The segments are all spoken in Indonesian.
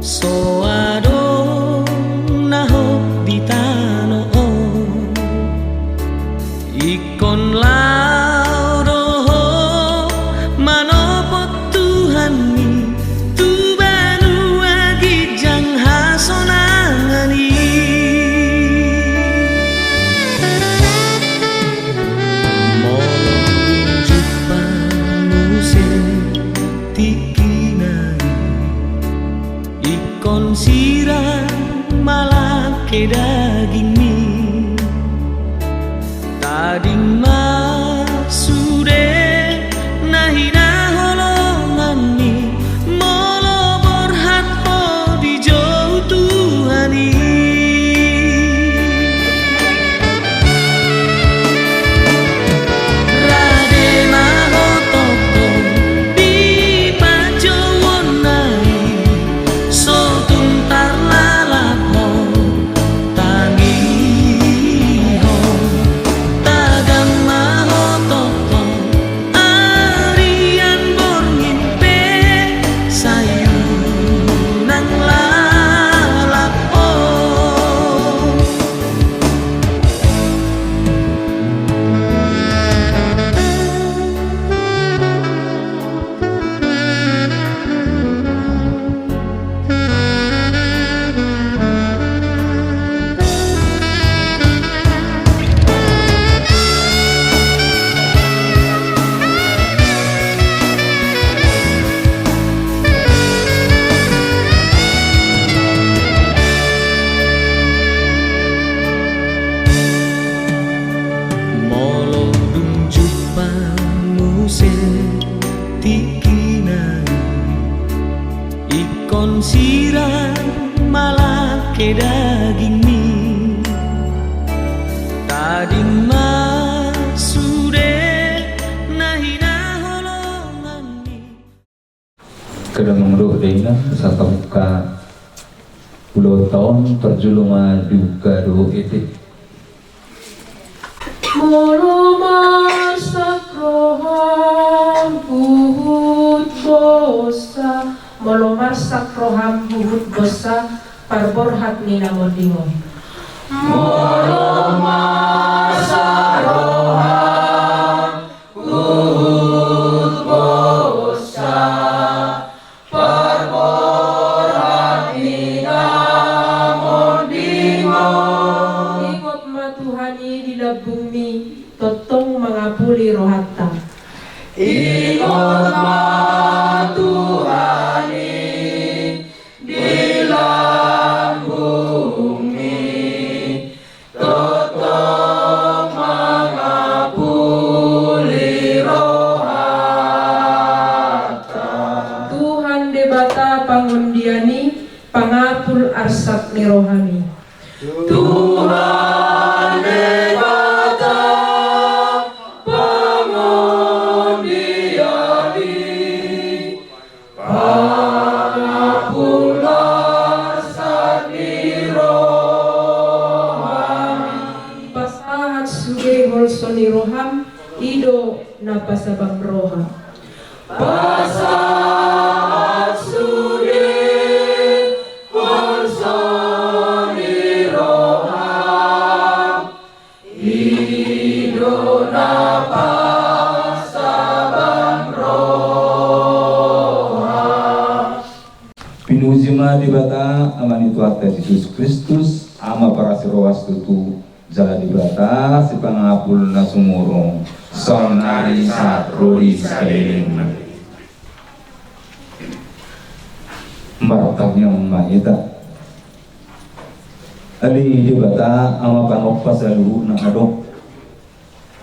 soado naho bitano ikon lauro manopot Tuhan ni tubanu agijang hasonangani molong jumpa musim tikinai ikon sirang malake daging mi tading masude nahina holongan mi molo borhat po di jauh Tuhani rade mahotoko di pajowonai so tuntar lalapo tangi ho tagam mahotoko arian borngimpe sayu nang lalapo molo dun jumpa musim tikinai ikon sirang malake daging mi tading masude nahina holongan mi Kedang mengruh dina saka buka pulau tahun terjulunga duka do ete Molo masak roham buhut bosa Molo masak roham buhut bosa parborhat ni namodingon Molo masak roham buhut bosa parborhat ni namodingon Ikot matuhani di bumi totong mengapuli rohata ikut matuhani di bumi totong mengapuli rohata Tuhan debata pangundiani pangapul arsap ni rohani Tuhan debata pangundiani pangapul arsap ni rohani pasahat suge holso ni roham ido napasabang roha pasahat suge holso ni roham ido napasabang roha pinuzima dibata amani Tuhan Yesus Kristus ama para sirowas tutu jala dibata si pangapul na sumurong sonari satruli sekeliling maratapnya mahita ali dibata ama panokpa saluhu na adok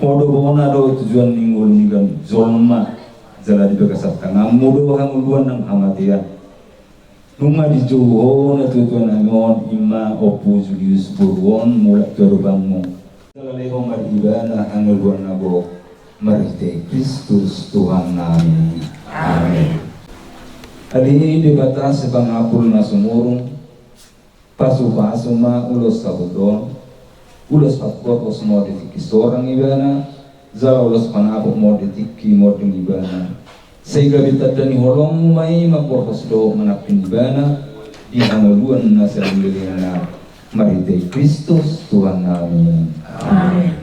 modo bona do tujuan ninggul nigan zolma jala dibakasat kana modo hanguluan ng amatian Nunga di Joho na tutuan namin ima opo Julius Burwon mula kerubang mo. Salalehong mariba na hangaluan na bo marite Kristus Tuhan namin. Amen. Alihi di batas sa pangapul na sumurong pasu-pasu ma ulos kabudon ulos patpot os moditik istorang ibana zala ulos panapok moditik ki moding ibana sehingga bitadani holong may magporkos do manapin ibana Ihanguluan na sa na Maritay Kristus Tuhan namin. Amen.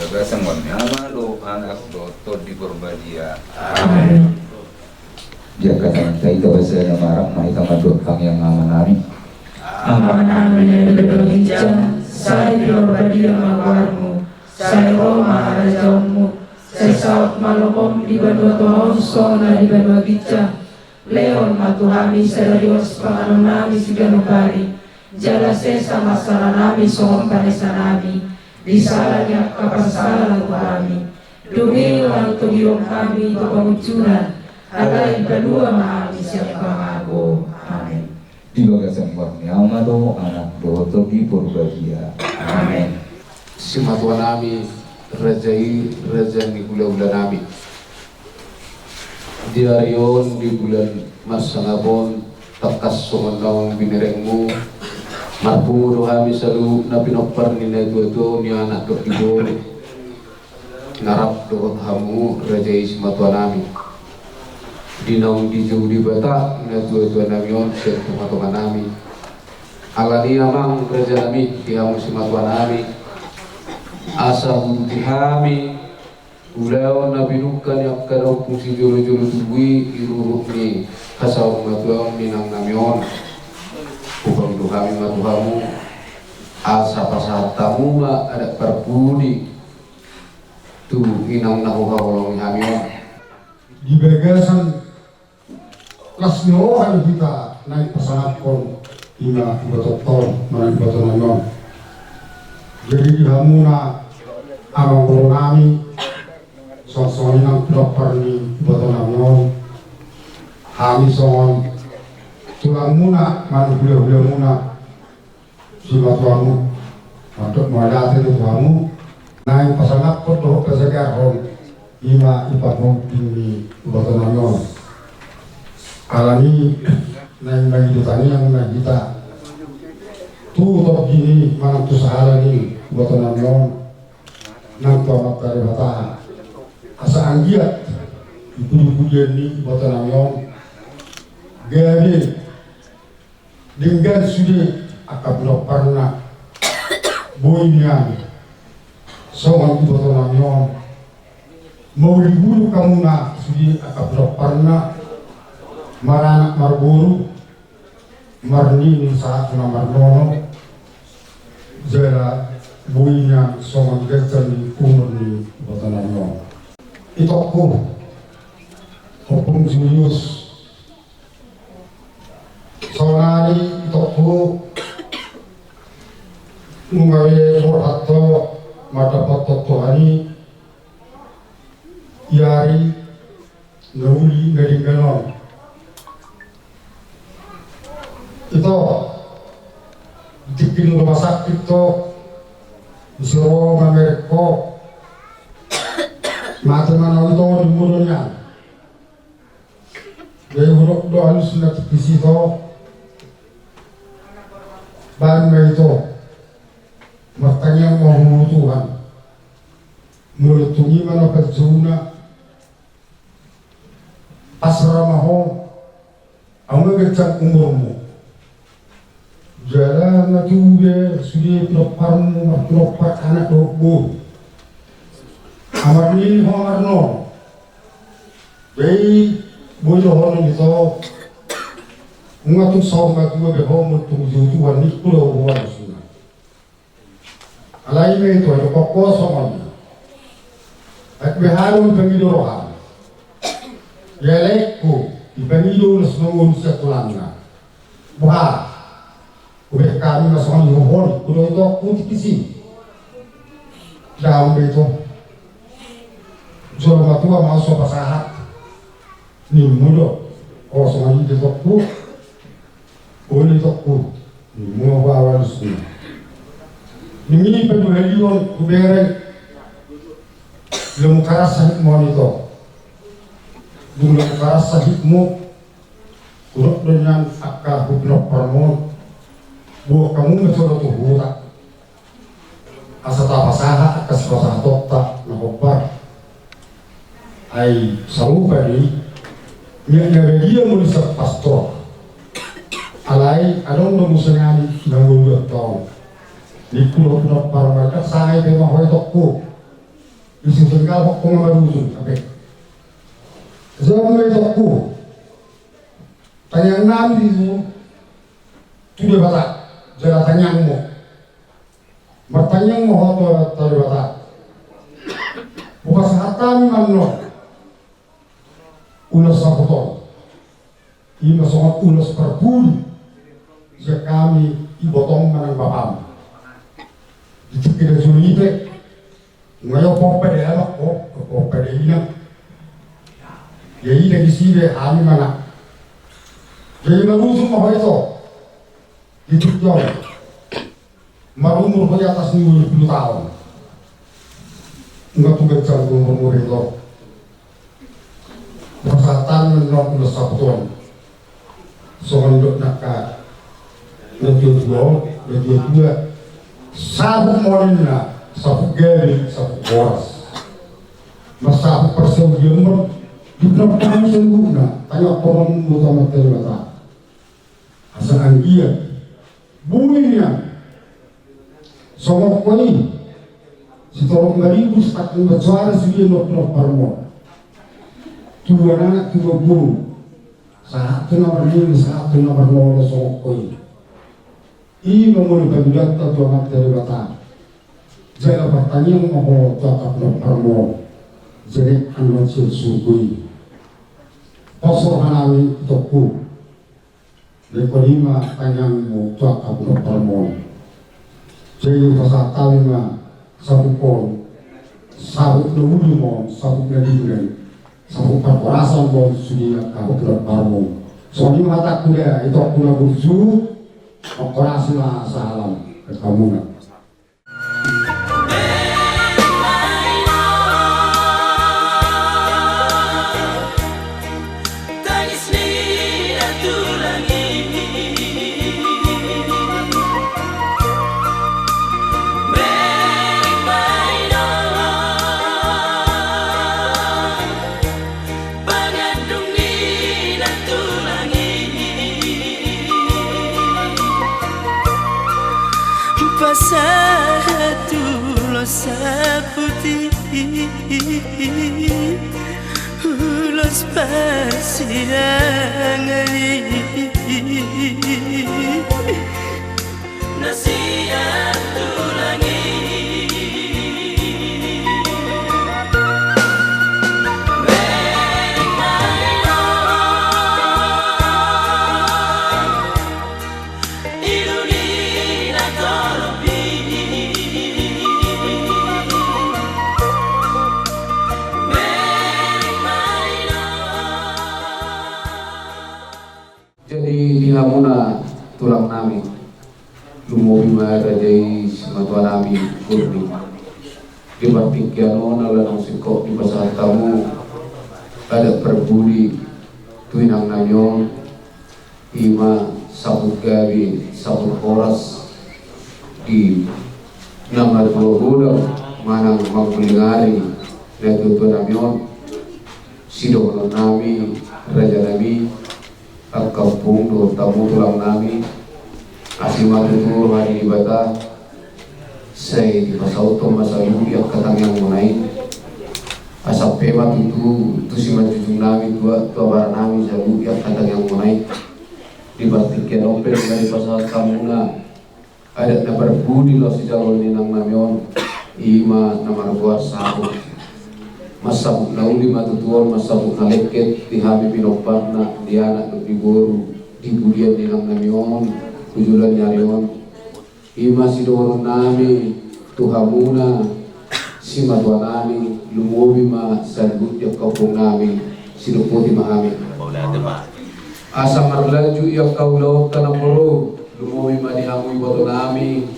Gagasan mo nama lo anak lo to di berbadia. Amen. Jaga tayo bahasa na marap na ikamadot kang yang nama namin. Ama namin yang berdoa, saya berbadia magwarmu, saya Roma arajaunmu, saya saut malomom di banua Tuhan sona di banua gica, leon matuhami seradios panganon nami siganupari, jala sesa masalah nami sohom panesa nami, di salahnya kapasalah kami, dumi ulang tugiong kami itu pengucuran, alai kedua mahami siapa aku, amin. Di bagasan warna do anak do to di berbadia. Amin. Sima Tuhan nami rajai ni bulan nami di harion di bulan masangabon takas sumandang binerengmu marpungu dohami salu na pinopar ni neto ni anak do ibu ngarap do hamu rajai sima Tuhan nami dinaung di jauh di bata neto nami on serta Tuhan nami alani amang raja nami dihamu sima Tuhan nami asa buntihami ulaw na binukan yang kadaw kung si jolo-jolo tuwi iruruk ni kasaw matuaw minang namion upang duhami matuhamu asa pasatamu ma ada perpudi tu inang nahuhawalong hamion di bagasan kelas nyohan kita naik pesawat kon hingga betul-betul menaik betul namion. Jadi di hamuna amang guru nami sosok nang dokter ni betul namion kami son tulang muna manu beliau muna siapa tuamu untuk melihat itu tuamu naik pesawat foto kesegar hom ima ipatmu ini betul namion alami naik bagi ditanya yang naik kita tu top gini manang tu sahala ni betul namion nang tuamak dari bata asa anggiat ibu-ibu ni betul namion gani dengan sudah akab no pernah boynya soal betul namion mau diburu kamu na sudah akab no pernah maranak marburu marni saat nomor nono jera boynya soal gecer ni umur ni betul namion itu aku hukum serius sonari toko ngawe borhato mata pato hari yari ngauli ngaringganon itu dikin rumah sakit itu disuruh Amerika mati mana itu di mulutnya dari huruf doa halus nak kisi itu bahan itu matanya mau Tuhan melutungi mana perjuna asramaho ame kecak umurmu jalan natuge sudah peloparmu pelopar anak dobu amar ni homarno bei boyo hono itu ngatung saw ngatung be homo tung Tuhan ni kulo buat suna alai me itu ada pokok somon ak beharu pengido roha yaleku di pengido senungun setulanga buha ubeh kami masong yohon kulo itu kuti kisi daun itu jolo matua masuk pasahat ni mudo kosong itu ku boleh tokku mau bawa semua ini penjualan kubere belum keras sahib monito belum keras sahibmu kurang dengan akar hublok permon buat kamu mencuri tuh burak asal pasaha akas pasaha tota nahobar ai salu bari dia mulisap pastor alai adong no musengani nangulu tong di pulau parmarka sangai tema hoy tokku isi tinggal hok pengarusun ape zaman tokku tanyang nam di tu dia bata jala tanyang mo bertanyang mo hoto tadi bata bukas hatan manno ulas saputo ima songot ulas perbuli jika kami ibotong manang bapam ditikira sulite ngayo popede ala popede ina ya ina gisibe hami mana jadi manusu mo itu ditukjong marumur ko atas 20 tahun nggak tugas jangkung umur itu persatan menolak ulas saputon songondok nakka Legion 2 sabuk morina sabuk geri sabuk boras masabuk persaudian di belakang sembuna tanya orang utama terlata asal anggia bunyinya somok koi si torong garibus tak membaca sudah nok parmo dua anak 2 guru satu nomor 5 satu nomor 0 somok koi i memulai kabinet atau anak dari bata jika pertanyaan mau cakap nok parmo jadi anak sirsuki kosong hanami toku Lekolima tanyang mo cakap nok parmo jadi pasal lima sabukon sabuk lumuli mo sabuk nadibulan sabuk perkorasan mo sudah kabut parmo soalnya mata kuda itu kuna burju perkorasi lah salam ke kamu nak Satu losa putih ulos persidangan nasihat tulangi Hamuna tulang nami lumobi marajai sematua nami kurni di bartikiano nalanang sikok di pasar tamu ada perbudi tuinang nanyon ima sabut gawi sabut koras di nama 2 bulan manang mangkulingari na tutu namyon sidono nami raja nami kampung do tamu tulang nami asimatu tu hari ibada saya di pasauto masayu yang katang yang munai asap pema tu simat jujung nami dua barang nami jalu yang katang yang munai di bartikian open dari pasal kamuna ada na berbudi lo si jalur ninang namion ima nama luar sabuk masabuk nauli matutuan masabuk naleket di hami pinoparna di anak di guru di budian nilang namion tujulan nyarion ima sidoro nami tuhamuna si matua nami lumobi ma sadut yang kaupung nami siduputi mahami asa marlaju yang kau laut tanah poro lumobi ma dihamui boto nami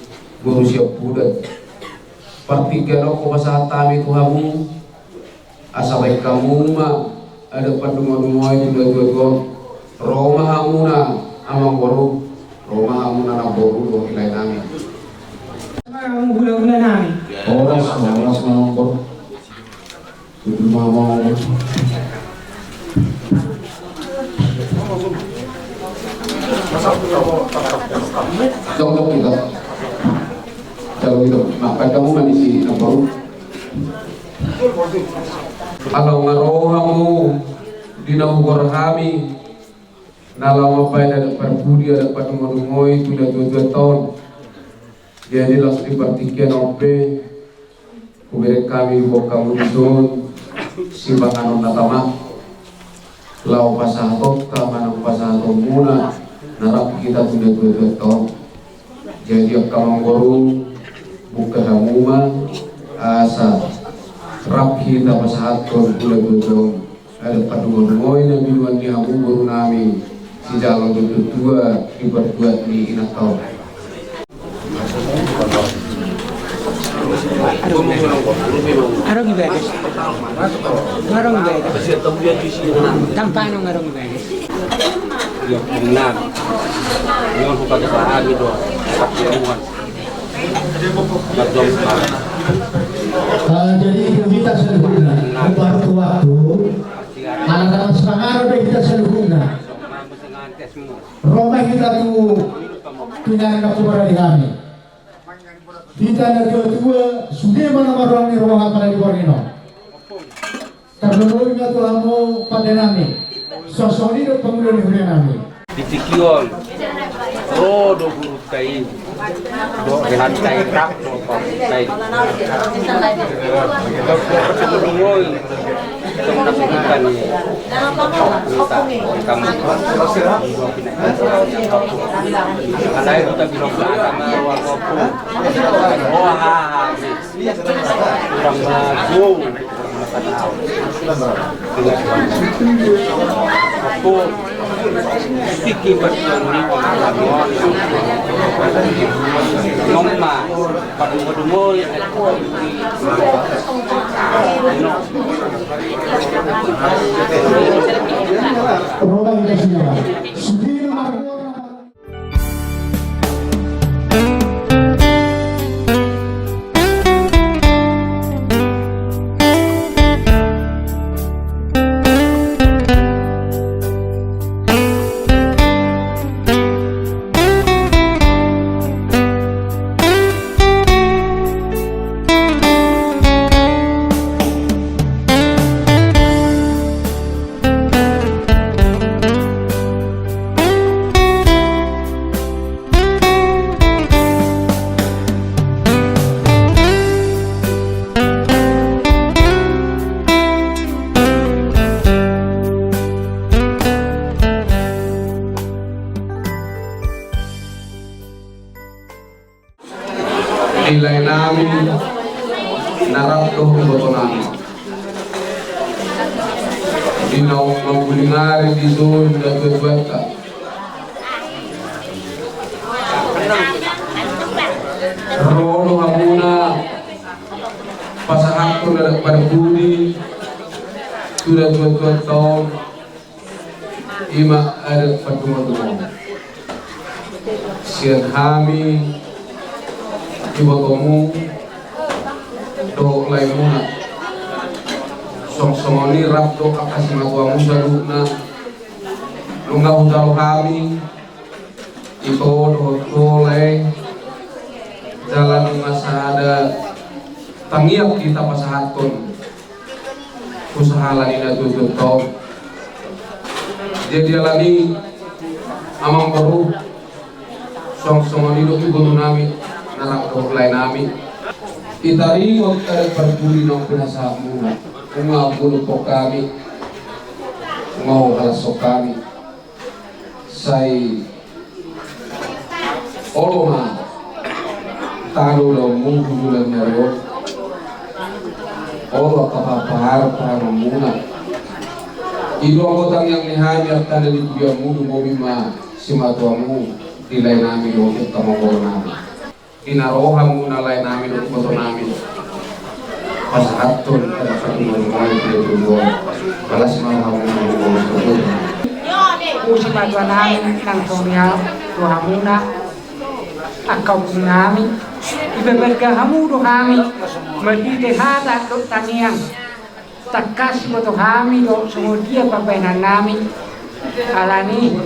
guru siap budak partikan ko masatami tuhamu asa baik kamu mah ada pandungan-dungan itu dua Roma hamuna amang boru Roma hamuna na boru do ilai nami Ang gula-gula namin. oras mamang boru itu mamang Contoh kita. Kalau itu, maka kamu kan di sini baru. Kalau ngarohamu dinawar kami, nalang apa yang ada perbudi ada patungan itu dah 2 tahun. Jadi langsung dipertikan ope, kuberi kami bawa kamu disuruh simpangan natama. Lau pasah toka manang pasah tomuna, narap kita sudah 2 tahun. Jadi kamu baru buka hamuma asa rap kita pasah ton sudah 2 tahun. Ada patungan na biduan ni hamu baru nami si jalan 22 diperbuat di inatau. Arong ibadah. Arong ibadah. Tampano arong ibadah. Yung pinag yung buka sa gitu kapiyuhan nagdom pa jadi itu kita seluruhnya waktu anak-anak semangat kita seluruhnya Roma kita tuh punya anak kepada kami kita ada 2 sudah mana orang ni roh apa lagi borino terlalu tuh kamu pada nami sosok ini pengulo di nami ditikion do guru kai do rehan kai rak do kai do ngoi kasukan ni kamu ada itu tapi bilang sama ruang kopu kurang maju aku tiki bertemu ngomma pada modul Roma kita sudah nilai nami narap doh boto nami dinau mengulingari di zon dan berbata rono hamuna pasangan tu dari berbudi sudah 2 tahun ima ada patungan siang kami ibu kamu do laimuna song-songoni rap do akasi matuamu saluna lunga udal kami itu do lai jalan masa ada tangiap kita pasahatun usaha lanina tutup jadi alami amang baru song-songoni do ibu nami narap lain nami itari mo kada parduli ng pinasamu umabulo po kami mau halasok kami say oloma talo daw mungkulan na rin olo kapapahar para muna ilo ang utang yang nihanya at tanda di kuya mo dumumima si matuamu tilay namin o tamagor namin inarohan muna lain namin at moto namin pasahatun kada patungan mo ay pinatulungan balas mahal mo Usi matuan namin ng Torial, Tuhamuna, akaw namin, ibabargahamudo kami, magdidehata do taniyang, takas mo to kami do sumudia pabaynan namin, alani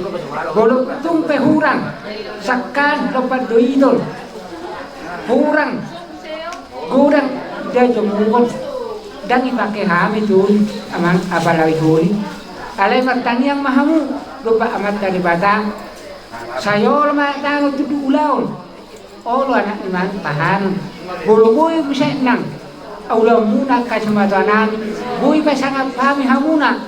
bolok tumpe hurang sakkan lopat do idol hurang gudang dia jomungkol dan ipake hami tuli aman abalawi tuli alai martani yang mahamu lupa amat dari batang sayol matang itu ulaul olo anak iman tahan bulu boy bisa nang aulau muna kasumatanan boy pasangat kami hamuna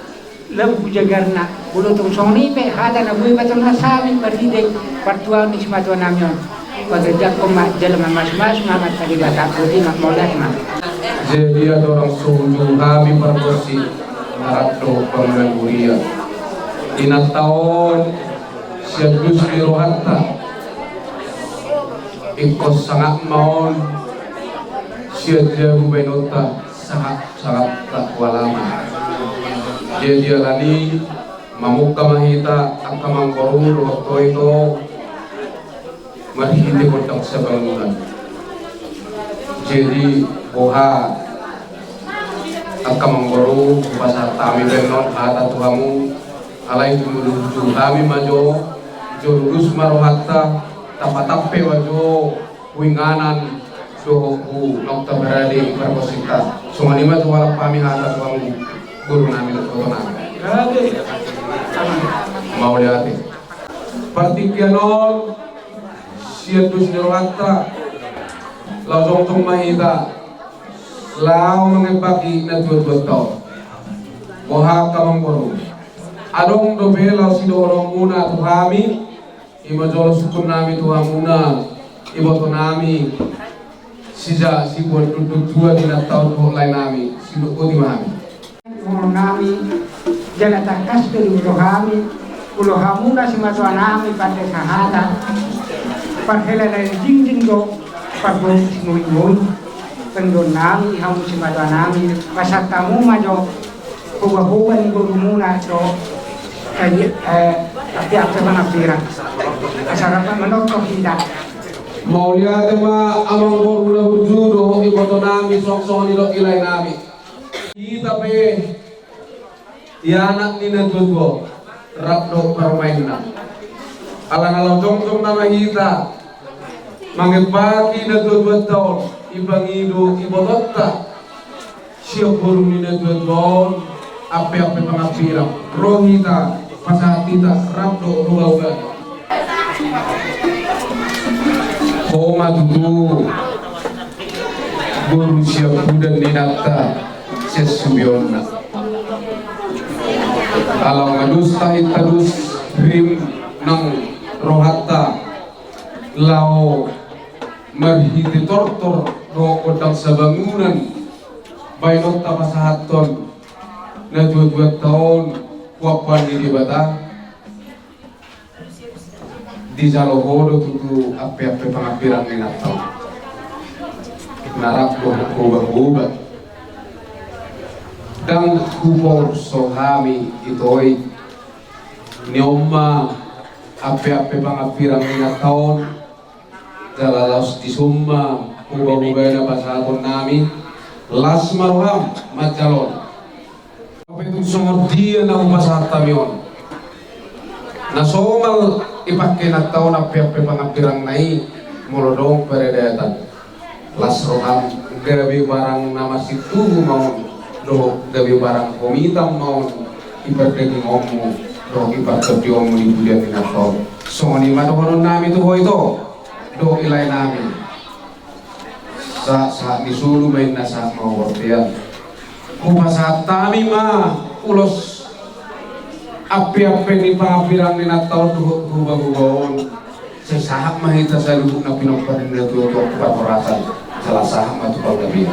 lembu jagarna bulu tung soni pe hada na boy batang nasami berdide pertuan di sumatera namion pekerja komat jalan mas mamat tadi batang putih mak molat mak jadi ada orang suju kami berbersih harap do pembangunan inat tahun siapus mirohata ikos sangat maun siap dia bubenota sangat tak walama jadi alani mamuka mahita akamang koru waktu itu marhiti kotak sebangunan jadi boha akamang koru pasar tami benon hata tuhamu alai menuju kami majo jurus marohata tapatape wajo winganan dohu nokta berade berposita sumanima tu wala pami hata tuhamu guru nami dokona mau lihat partikianon siatus marohata langsung mahita lau mengepaki na dua tahun boha kamang koru adong do bela sidorong muna tu kami imajol sukun nami tu hamuna iboto nami sija sibon duduk dua di natau tu lain nami siduk di mami nami jana takas dari ulo hamuna simatwa nami pada sahada parhela lain jing do parbo sinui pendon nami hamu simatwa nami pasat tamu majo huwa ni guru muna do tapi apa mana pirang asarapan menokok tidak mau lihat ma amang boruna berjudo iboto nami sok-sok nilo ilai nami kita pe ya anak nina jodoh rapdo permainan alang-alang jong-jong nama kita mangepaki na 2 tahun ibangido ibotota siap burung nina 2 tahun ape-ape pangapirang rohita pasatita rapdo ruaugan koma tutu guru siap budan ninata sesubiona alang ngadus tahit tadus rim nang rohata lao marhiti tortor do kodang sabangunan bainot tapasahaton na 2 tahun kuapan di bata di jalohodo tutu ape-ape pangapirang ninataw narap do kubah-kubah dan kupor sohami itoy nioma ape-ape pangapirang ninataw dalalaos di summa kubah-kubah na pasahaton nami las maruham majalon itu sumur dia na umasahat tamion na somal ipakai na tao na piape pangapirang nai molodong peredatan las roham gabi barang nama situ mau do gabi barang komitam mau iperdegi ngomu do iparketi omu di budian na tao songoni madohonon nami tu hoito do ilai nami sa nisulu main nasa mau wortian kumasahat tami ma ulos api-api ni pangapirang ni natao hubang-hubang sesahap mahita sa lubuk na pinoparin na ito paporatan salah sahap matupag gabi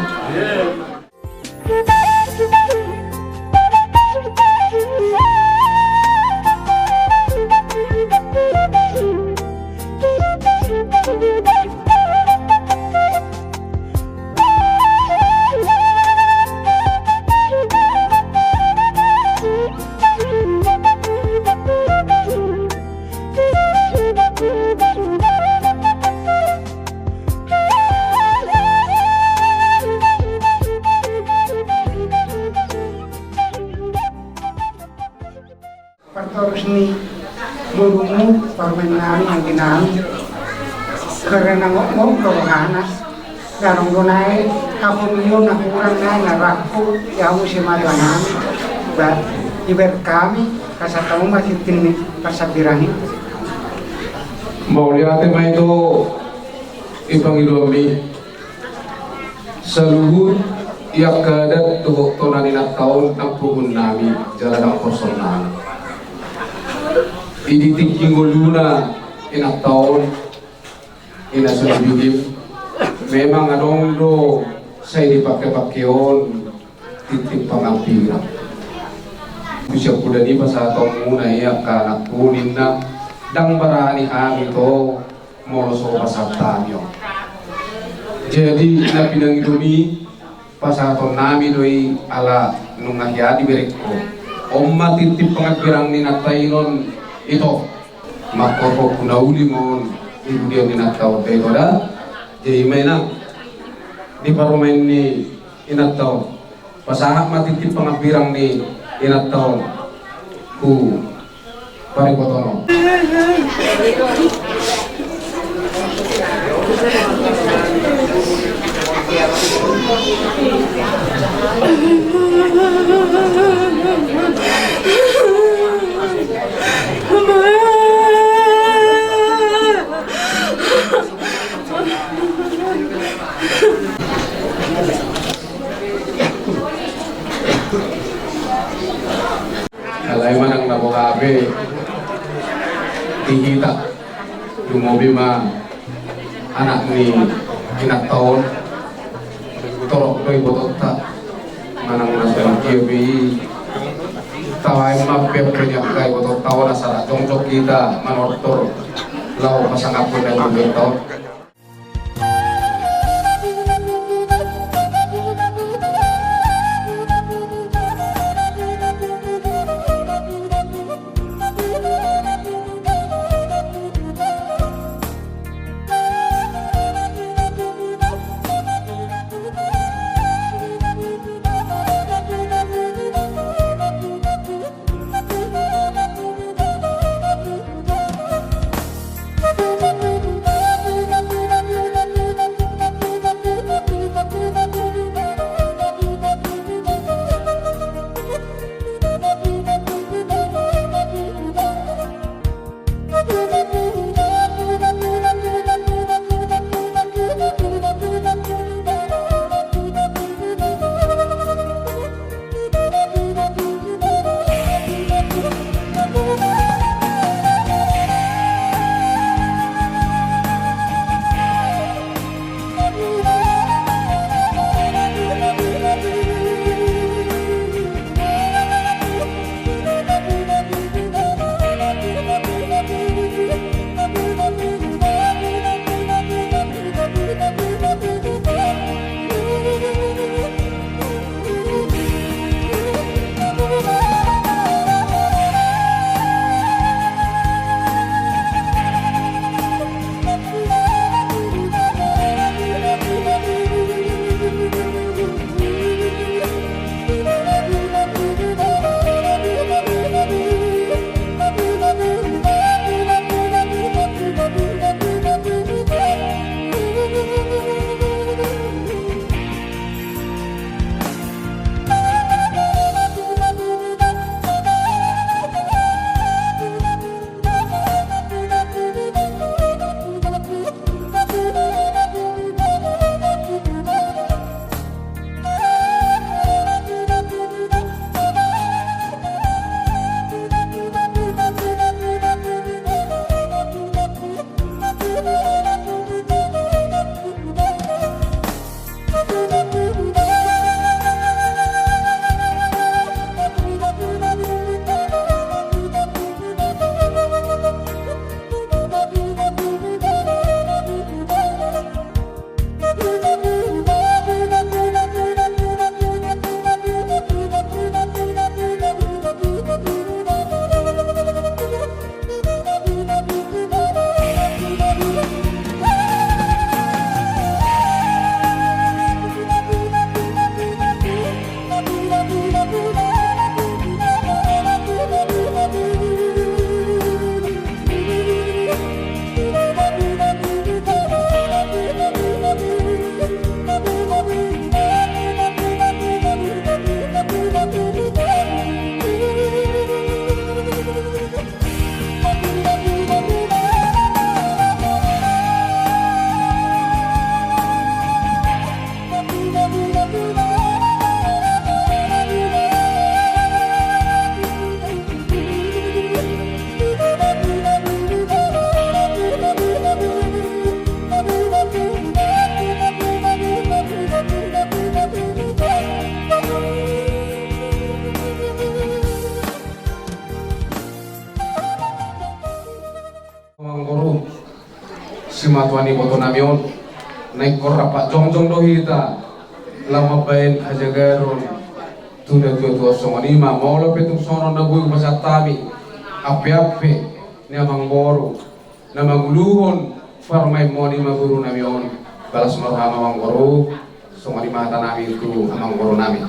pertorus ni bulumu permenami yang dinami karena ngomong kerohana garong donai kapung yun na kurang na naraku yahu si madanami dan iber kami kasatamu masih tini kasabirani mau lihat tema itu ibang idomi seluruh yang keadaan tuh tonani tahun ampun nami jalan ang kosong nami iditik ingoluna inak tahun ina sudah bikin memang adong do saya dipakai-pakaion titip pangampiran bisa kuda di pasal muna ya karena kunin na dang barani kami to moloso pasal tanyo jadi na pinang idumi pasal nami doi ala nung nahiya di bereko omma titip pangampiran ni natainon ito makorpo kunauli mon ibu dia minat tahu begitu dah jadi mana di parlemen ni inat tahu pasahak mati tip pengampirang ni inat tahu ku parikotono Alay man ang nabukabe ihita lumobi ma anak ni kinataon torok doy bototta manang nasang kiwi tawai mapep punya kai bototta wala sara jongjok kita manortor lau pasangapun dan bototta si matuani boto namion naik korra pak jongjong dohita lama bain aja garon tunda tua songonima maulo petung sono nabu pasatami ape ni amang boro nama guluhon farmai moni maguru namion balas marhama amang boro songonima tanami itu amang boro nami.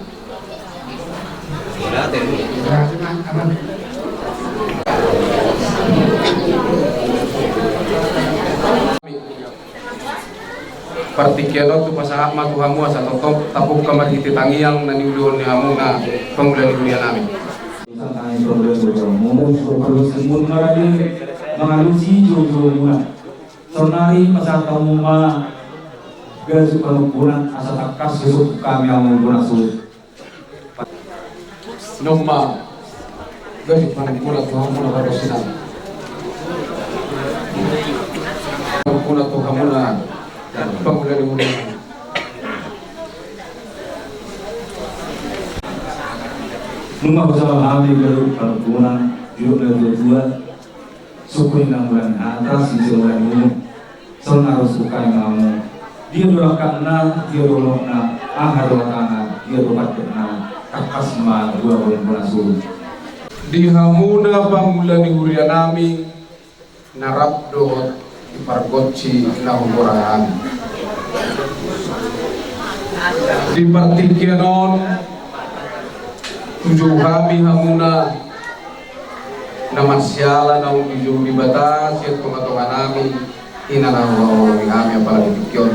Partikiano tu pasahak matu hamu asa totok tapuk kamar hiti tangiang na niulion ni hamu na pangulan niulian namin. Santai problem berjamu semun maradi mengalusi jojo muna. Sonari pasal tamu ma gasu kalupuran asa takas besok kami yang menggunakan sulit. Nomma gasu panggula tu hamu na karosinan. Panggula tu hamu na pangulan niulian. Numa bersama kami garu kalupuran juruk dua suku yang bulan atas sisi bulan umum sonaro suka yang kamu dia doakan dia doakan doakan dia doakan takas ma dua bulan suruh Di hamuna pangulan niulian nami narap dohot ipargoci nahumurahan di partikianon tujuh kami hamuna naman siala na umijo di batas yat kumatungan nami inanahaw kami apalagi tikyon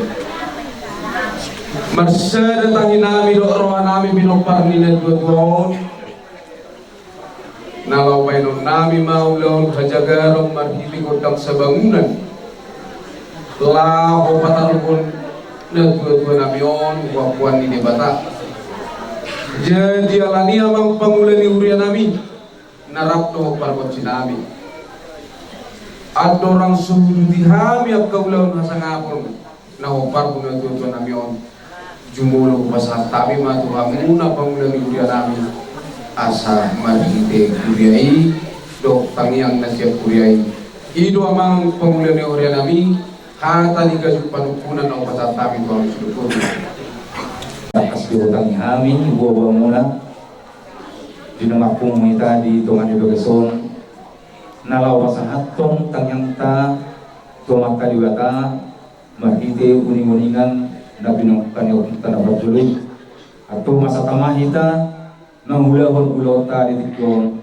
marsa datangin nami do rohan nami binopar nila dua nalaw painon nami maulaw kajagarong marhilikod ang sa bangunan lao patalukon na dua nami on wapuan ni bata jadi alani amang pangulan ni urian nami narap to parkot sinami ada orang suhu dihami ak kaulaw hasangapon na hopar kung natuto nami on jumulo pasal tabi matu hamuna pangulan ni urian nami asa marhite kuriai do tangiang nasiap kuriai ido amang pangulan ni urian nami hata ni gajuk panukunan na pasal tabi to sudur atas diutang kami buah mula di nama kumita di tongan itu keson nalau pasahatong tangyang ta tomaka diwata marhite uning-uningan na binungkan yung tanah berjulit atau masa tamahita nang hula-hula ta di tikyon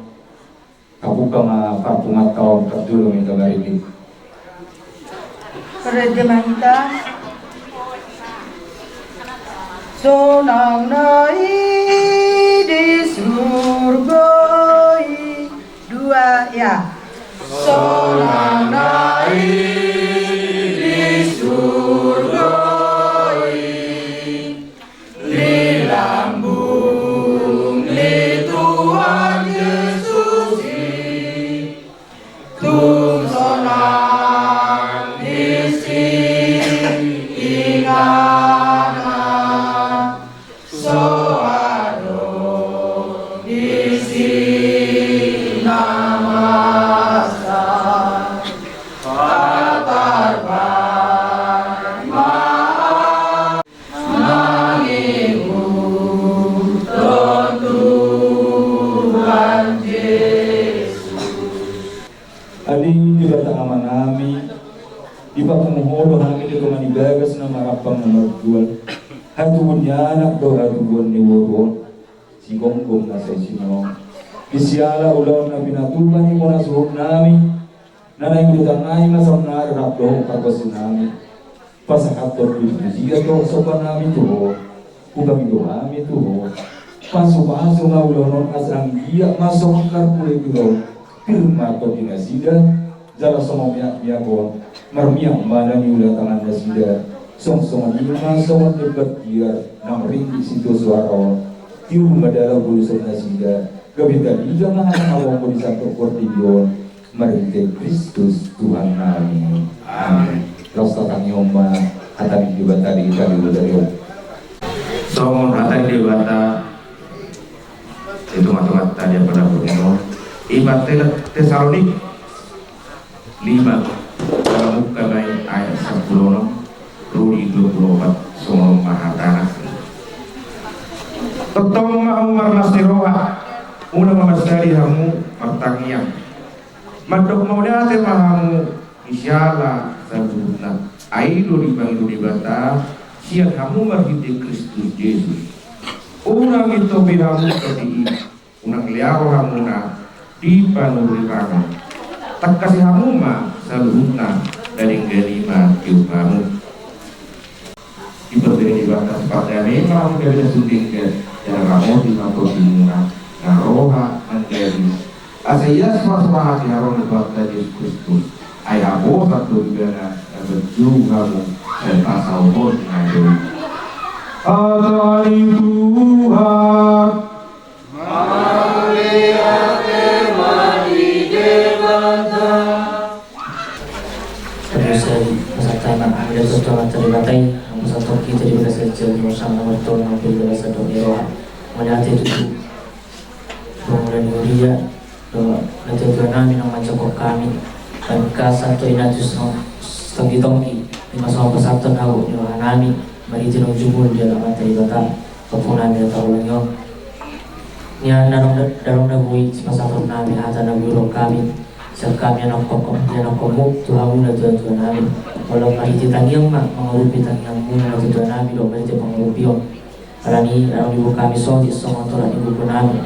kabuka ma parpumatau terjulung itu barili Pwede mahita sonang nai di surga dua ya sonang nai di surga di lambung di Tuhan Yesus tung sonang di sini ingat Ipapamuholo kami di kumanigagas na marapang na magdual hatuon niya anak do hatuon ni Woro si Gonggong na sa isinong isyala ulaw na pinatuban ni mo na suhog namin na naimutan na yung nasang narap do pagpasin namin pasakator siya to sopan namin to upang ito kami to paso-paso nga ulaw nun asang giyak masong karpulay ulaw pirma to dinasida jala somong miyak ko marmiang mana ni ulah tangan dasida song-songan lima songan debat dia nang ringgit situ suara tiu madala bulusan dasida gabita liga mahal awang buli satu kortibion marinte Kristus Tuhan kami amin rasa kami omba hatani dibata di kita dulu dari om songon hatani dibata itu mata-mata dia pada bernama ibadah Tesalonik 5 dalam muka lain ayat 10 Rudi 24 Soal Mahatana Totong mau marnasiroha una mamasari hamu martangiang madok maudate mahamu insyaallah sabuna aido di bata siang hamu marhiti Kristus Yesus unang itu bihamu kodi unang liao hamuna di panuri rango tak kasih hamu ma sabuna dari gelima kiupamu di batas partai memang dari suding ke jalan ramu di mako timura ngaroha menjadi asayas masmah di harum bakta Yesus Kristus ayah bo satu bidana berjuang kamu dan pasal bos ngadu Adai Tuhan Mauliate mari dewata Terusai peserta ada sesuatu terlibatai satu kita di bagian kecil bersama bertolong hampir dalam satu era melihat itu kemudian dia nanti kami yang mencokok kami dan satu inatus tongki di masa pesantren tahu di kami mari jenong jumul di dalam terlibat kepunan dia tahu lagi ni dalam nabui pesantren kami ada nabui kami sekami yang kokoh yang kokoh Tuhan dan Tuhan kami kalau mari tangiang mak mengurupi tangiang muna Tuhan kami do mari mengurupi karena ni dalam ibu kami so di songotor ibu kami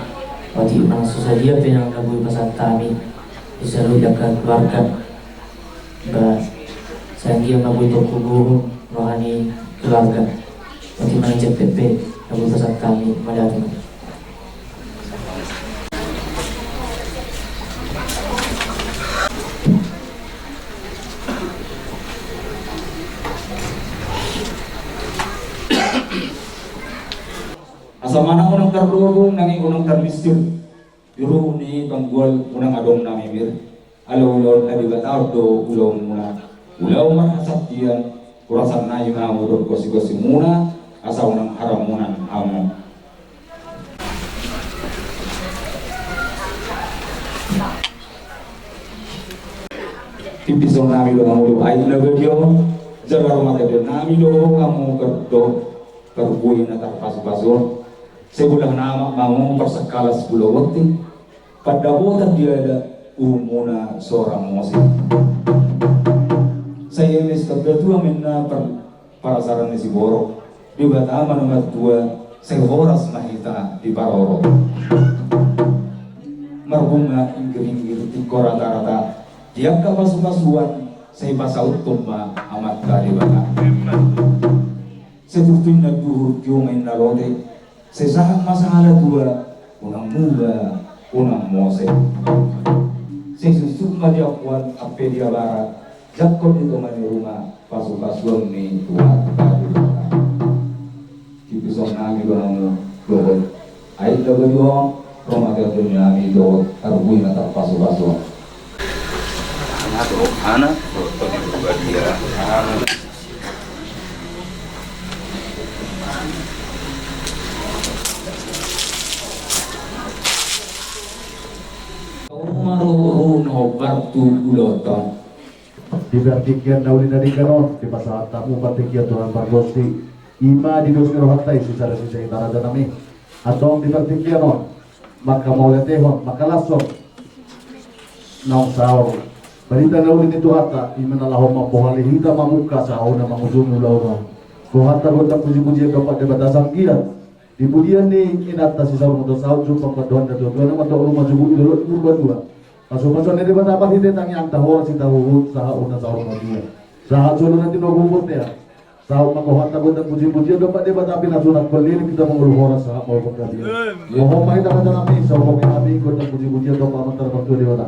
waktu mana susah dia penang nabui pasal kami selalu jaga keluarga bah sehingga nabui toko guru rohani keluarga waktu mana JPP nabui pasal kami madatu Asamana unang terhubung nangi unang termisir juru ni panggual unang adong namimir alulon adibatao do ulong muna ulaw marhasat diyan kurasan na yung amudor gosi-gosi muna asa unang haramunan amo tipisong nami do amudo ay nabagyo jabar mata do nami do kamu kerdo kerbuin na tarpas-pasor sebulan nama mau persekalas 10 waktu pada botan dia ada umuna seorang musik saya ini kedua minna para saran si borok di batama nomor 2 saya horas mahita di paroro marbunga ingkir-ingkir tiko rata-rata dia kapasuan saya pasaut tumma amat kali bana sebutun na duhur kiumain nalote sesahan masalah dua unang muda unang mose sesusuk majakuan ape dia barat jakot itu mani rumah pasu-pasuang ni tua kali kipisong nami doang doon ay doon rumah kerja nami doon arbui nata pasu-pasuang anak dia anak Maruno batu uloton dibertikian dauli dari kanon di pasal tamu bertikian Tuhan Bargosti ima di dos ngerohatai sisa sisa itara danami atau dibertikian non maka mau letehon maka lasok naung sao berita dauli itu hata imana lahom mapohali hingga mamuka sao na mangujung ulau kohata gota puji-puji dapat debatasi kia di budian ni inata sisa untuk sao jumpa paduan dan tuan nama doa rumah jubu dulu berdua Pasal ni debat apa kita tangi ang tahor si tahur saha una sahur madia saha solo nanti nobubut ya saha makohat tabut dan puji-puji dapat debat tapi nasunat beliau kita mengurus orang saha mau berkati mohon mai dapat kami saha mau kami ikut dan puji-puji dapat amat terbantu di mana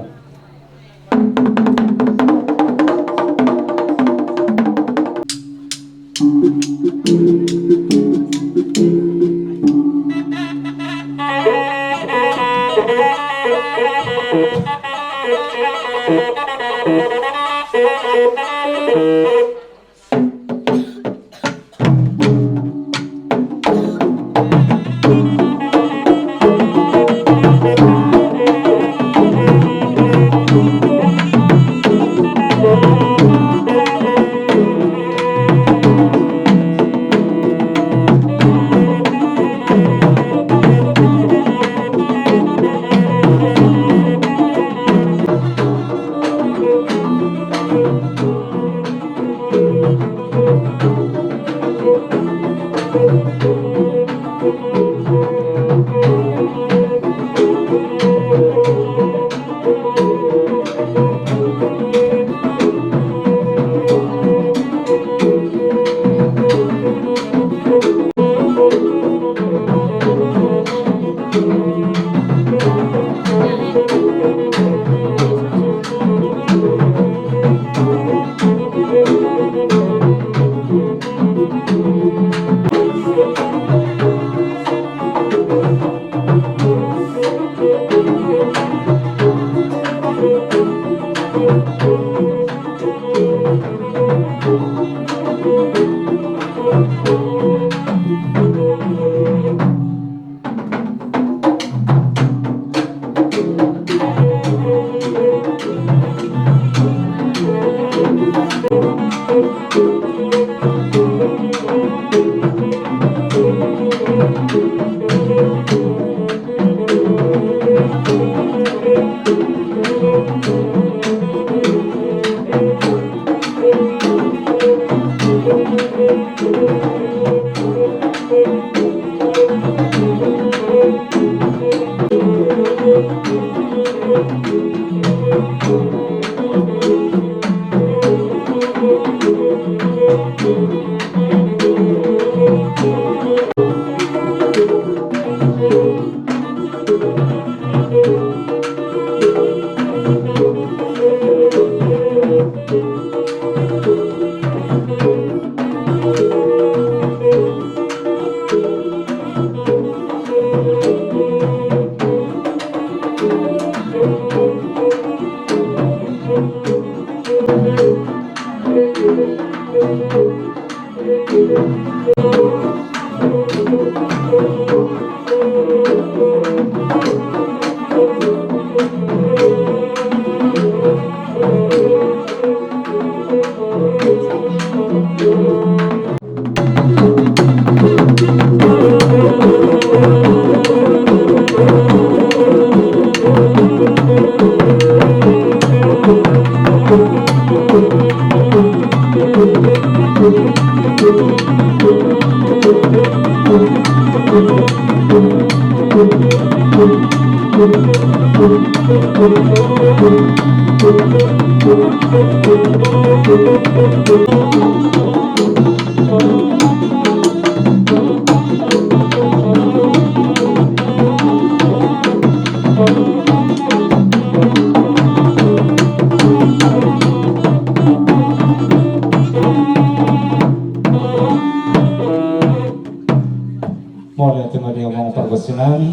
Mulai tema dia mau perkesunan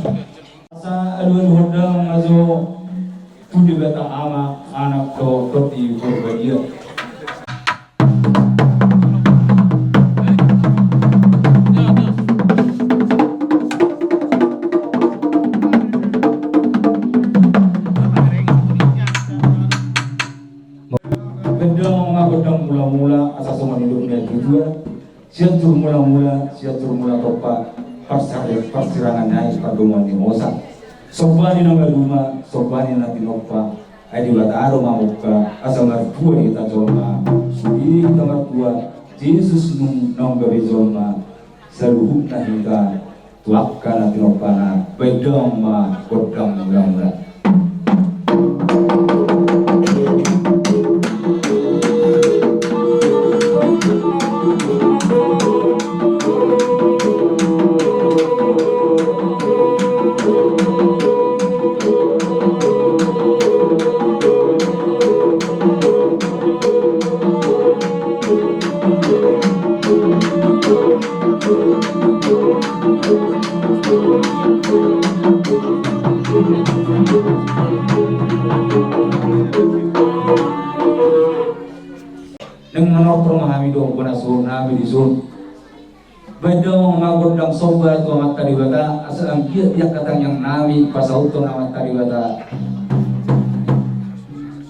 sa aduan hodang azo tudi beta ama anak to peti berbadia bedang ngagodang mula-mula asa sama hidupnya juga siatur mula-mula topa persirangan naik pertemuan di Mosa. Sobani nang galuma, sobani na tinokpa, ay di bataro mamuka, asa martua kita zolma, sudi kita martua, Jesus nung gabi zolma, saluhuk na hingga, tuakka na tinokpa na, bedong ma kodang mula-mula. Nang manok memahami doang pun asuh nabi disun. Bedong ngagodang sobat tu amat tadi bata asal angkiat yang katang yang nami pasauton amat tadi bata.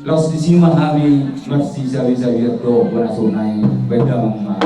Los di sini mahami masih sabi-sabi tu pun asuh naik bedong ma.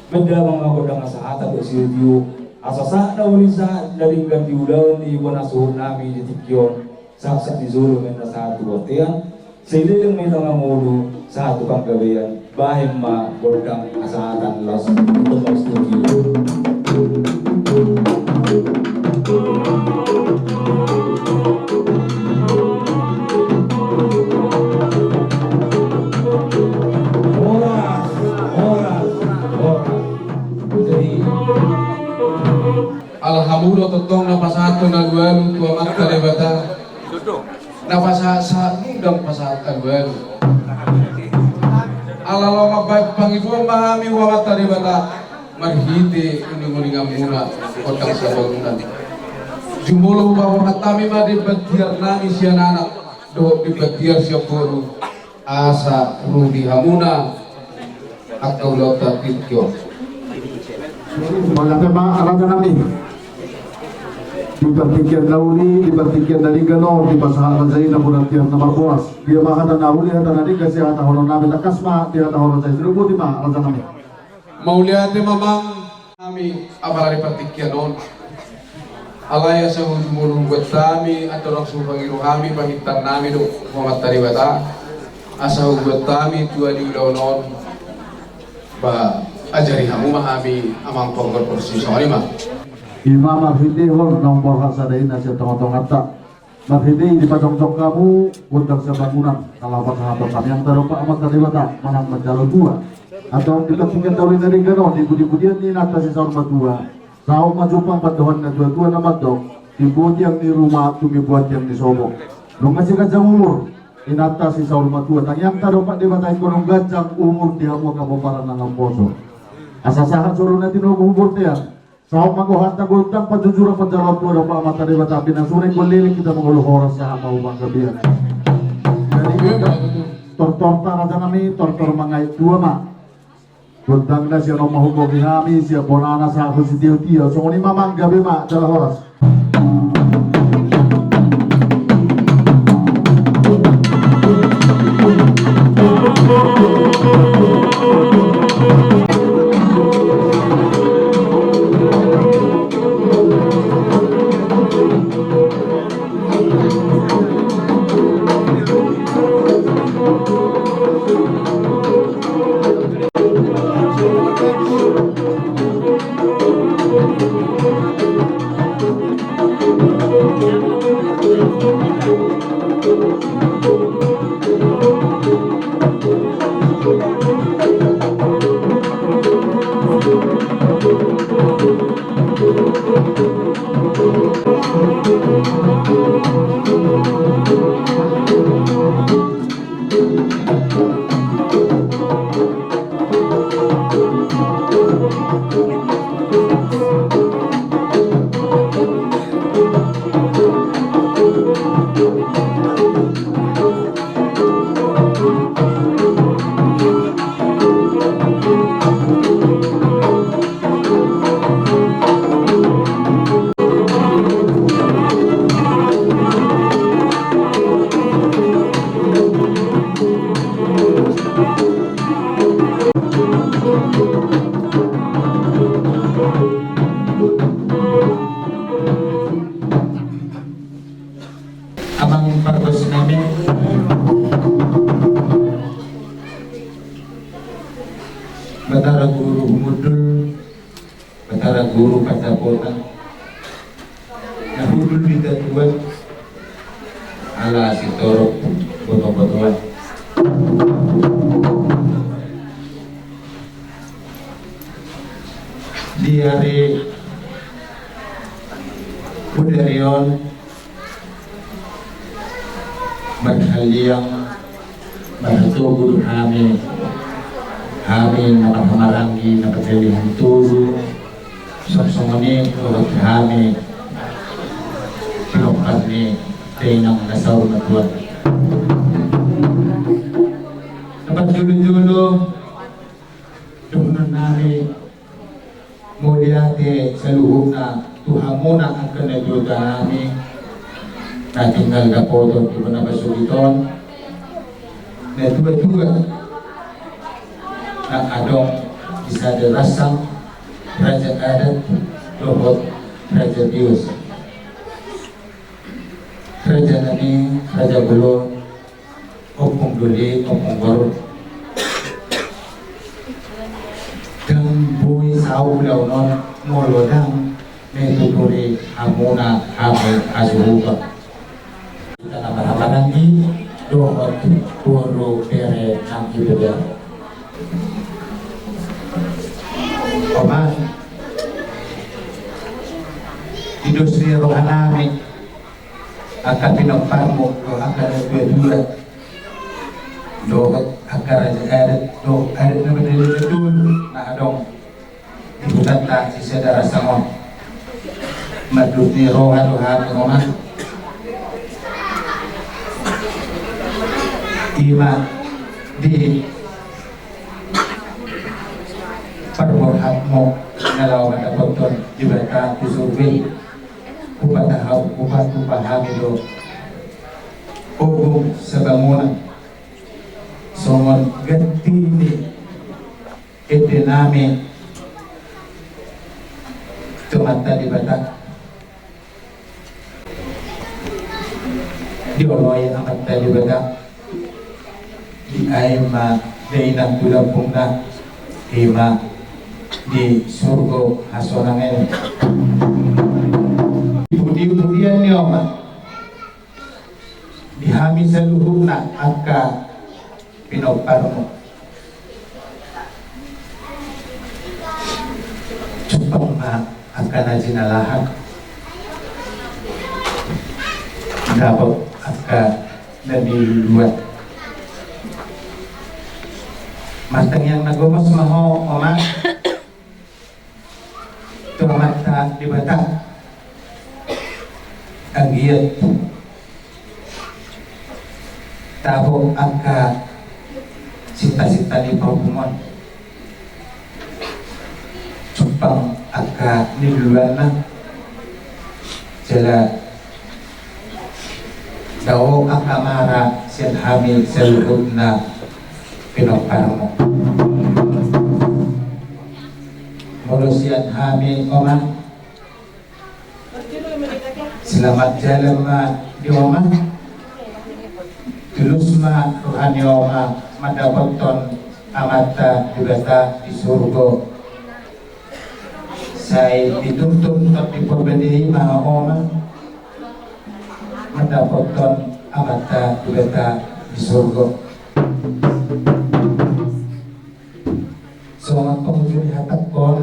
Benda mga kodang asahat at silbiyo asasa na ulisa dari ganti ulawan ni iwan asuhon namin itikyon sa di zulo men na sa atuwatian sa ililang may tangang ulo sa atukang gabayan bahim ma kodang asahatan las ito mga studio. Alhamdulillah totong napasato na guwan tua mat kalebata napasasa nundang pasata guwan alalo mabay pangiduan mahami wamat kalebata marhite uning-uning amuna kotang sa bangunan jumulo bahwa matami ma dibatiar nami siya anak do dibatiar siya puru asa rudi hamuna atau lota tikyo Mga tema alaga namin dipertikir nauli, dipertikir dari gano, di pasahan saya na bunatian na marbuas. Dia mahada nauli hada nadi kasi hata hono namin nakasma, dia hata hono saya serubu di ma alaga namin. Mauliate mamang kami apalagi pertikir non. Alaya sa mulu buat kami atau langsung pangiru kami pamitan nami do Muhammad Taribata. Asa buat kami tua di non ba ajari kamu mahami amang pokok kursi soalnya. Imam Marhidi hol nombor hasadain nasi tong-tong atta. Marhidi di pacong-cong kamu undang sa bangunan kalau pasangan kami yang terupa amat kalibata manang menjalo dua atau kita tinggal tawin dari gano di budi-budian ni natasi saur matua sao majupang padohan na dua-dua na madok di budi yang di rumah tumi buat yang di sobok nung ngasih kacang umur inatasi saur matua tang yang terupa di batai konong gajang umur di hamu kabuparan ng poso asasahan suruh nanti nunggu umur tiang Sao maguhat na gultang pajujura pajalap po na pa mata rin matabi na suring kuliling kita menguluh oras sa hama ubang gabihan. Tortor ta raja nami tortor mangay dua ma. Gultang na siya nung mahugogi nami siya bonana sa ako si tiyo-tiyo. So ni mamang gabi ma dalah oras. Batara guru umudul, batara guru kota nahudul bida tuan ala si torok botol-botolan. Di hari Udarion Madhaliang Mahatugur Hami nakapamarangi nakapilihan tulu Sapsongani urut hami Pilokat ni Tinang nasaw na tuwan Dapat julu-julu Dunan nari muliate seluruhna tuhamuna akan najutanami na tinggal dapoto di mana basuliton na dua-dua na adong bisa dirasang Raja Adat Lohot Raja Bius Raja Nani Raja Gulo Opung Duli Opung Baru dan bui sau lau non molodang metuturi amuna ame azuhuka kita nama-nama nanti dohot buru pere nang ibadah Oman industri rohanami akan pinamparmo akan dua-dua dohot akan ada do ada nama dulu na adong ibu tanta si saudara sama madutni rohan oman ima di perbuatanmu kalau ada tonton jibatan disurvei upahami do ogum sebangunan songon ganti ni edenami tumata di batak dioloi amat tadi batak di aima deinang tulapungna ima di surga hasonangnya ibu-ibudian ni oma dihami seluruhna akka pinoparmo cepang ma akka najinalahan dapat akka nabiluat matang yang nagomos maho oma tuamata di batak agiat tabo angka sita-sita di pangkumon cupang angka di luar na jala dawo angka mara sian hamil seluruh na pinoparmo Manusia hamil oma selamat jalan ma di oma tulus ma rohani oma madapaton amata dibata di surga saya dituntun untuk diperbedai ma oma madapaton amata dibata di surga soal penghujung hatak kon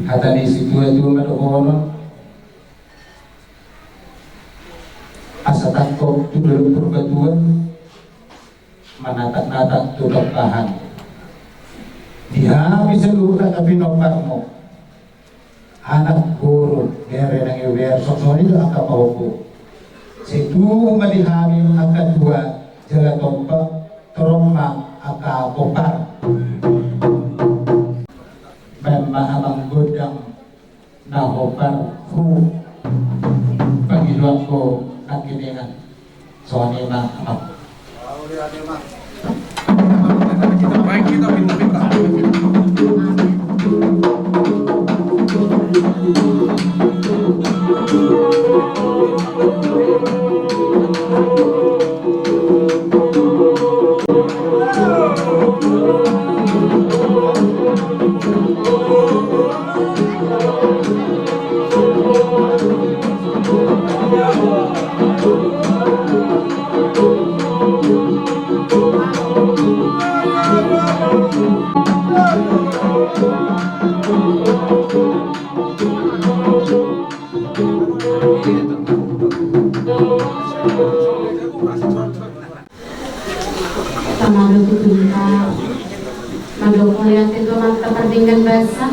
hata di situ itu madokono asa takut tu dalam perbatuan manatak-natak tutup bahan dihami seluruh tapi noparmo anak guru gere nang iwer sosok itu angka pauku situ malihami angka dua jala tompak teroma angka kopar memang godang nahopar hu panggiluan ko nakiningan soalnya mah baik kita minta Tamalo tutunta magdokoyan ito magkapardingan basa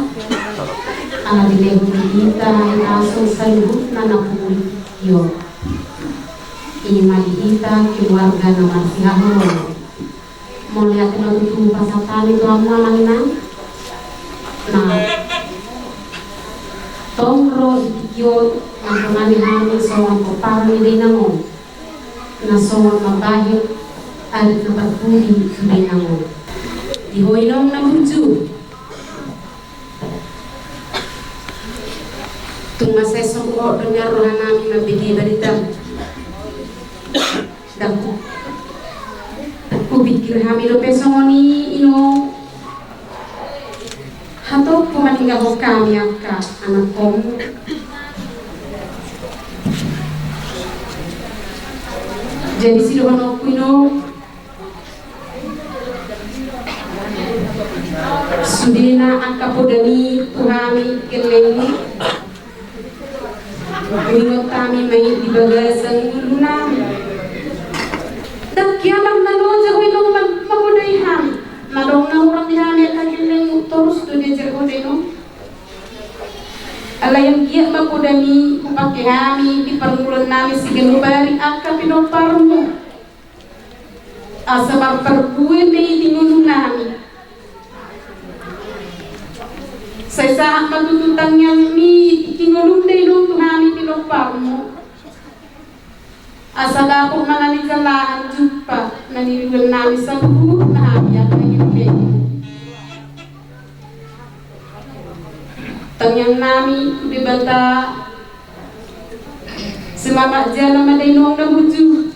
ang dilego kita aso sa lubuk na napulyo imalihita keluarga na marsihahon molihat natutupa sa tali ito ang malanginan Nah, tongro itikyo ang hangin soan ko parang ilinangon na soan mabahit at napagpuli ilinangon. Ihoinong na muju tung masesong ko dengar rohan namin na bigi balitan dan kupikir kami lo pesongoni ino hato pumalinga ho kami akka anak komu jadi sidohono kuino sudina akka podani tuhami kelengi kuino kami may dibagasan lunam dan kiamat nalo jago ino mapodai ham nadong na urang dihami at kelengi terus tu dia jago dino alayang giat mapodami upake hami di permulan nami sigenubari akka pinoparmu asa perpue may tinunu nami sa isahan matututang yang mi kinulong dailong tuhami pinoparmu asa dapong mananigalaan jupa naniliwan nami sa buhut na hami at nagilpin tangyang nami bibata si mama dyan na madainong na buju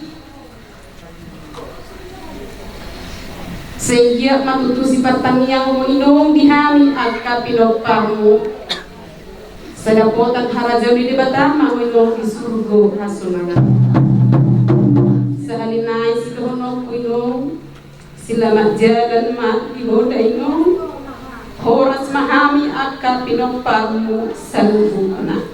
sehingga matutusi pertanyaan mo inong dihami at kapinoparmu sa dapotan harajaw ni dibata mo inong isurgo hasunangan sa halinay si kahunok mo inong sila madyalan matihoda inong horas mahami at kapinoparmu sa lubuna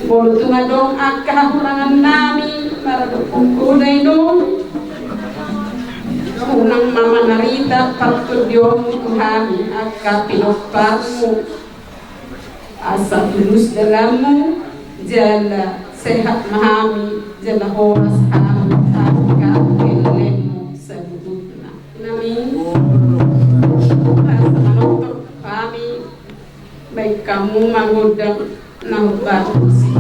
bulutungan dong at kahurangan namin maradupong kulay dong unang mama narita pagtudyo mo tuhami at kapinoparmu asa tulus dalam mo jala sehat mahami jala oras hami at kapilin mo sa bubut na namin asa manoktor kami baik kamu mangudang na bagusi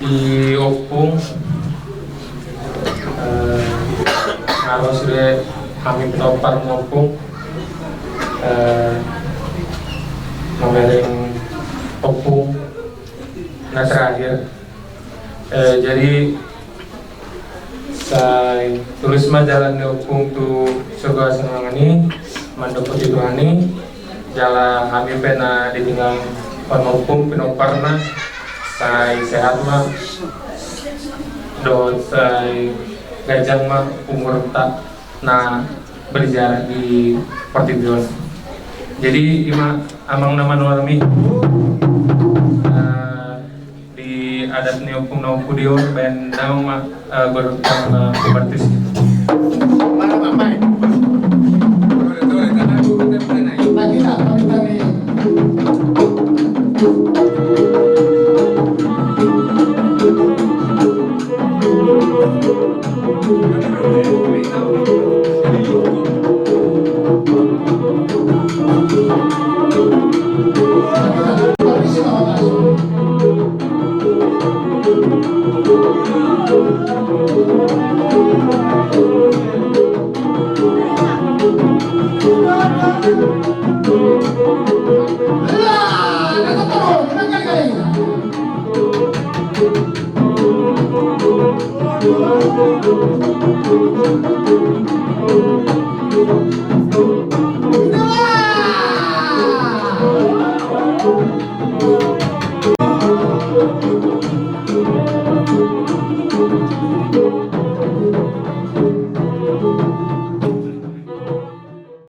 di opung harus re kami topar ngopung memereng opung nah terakhir jadi saya tulis majalah di opung tu surga senang ini mandok itu ini jalan kami pernah ditinggal penopung penoparna saya sehat mah do saya gajang mah umur tak nah berjarak di Portibion jadi ima amang nama nuami di adat neopung naupu dior ben nama mah gorotang kubartis mana mamai Terima kasih. Nah,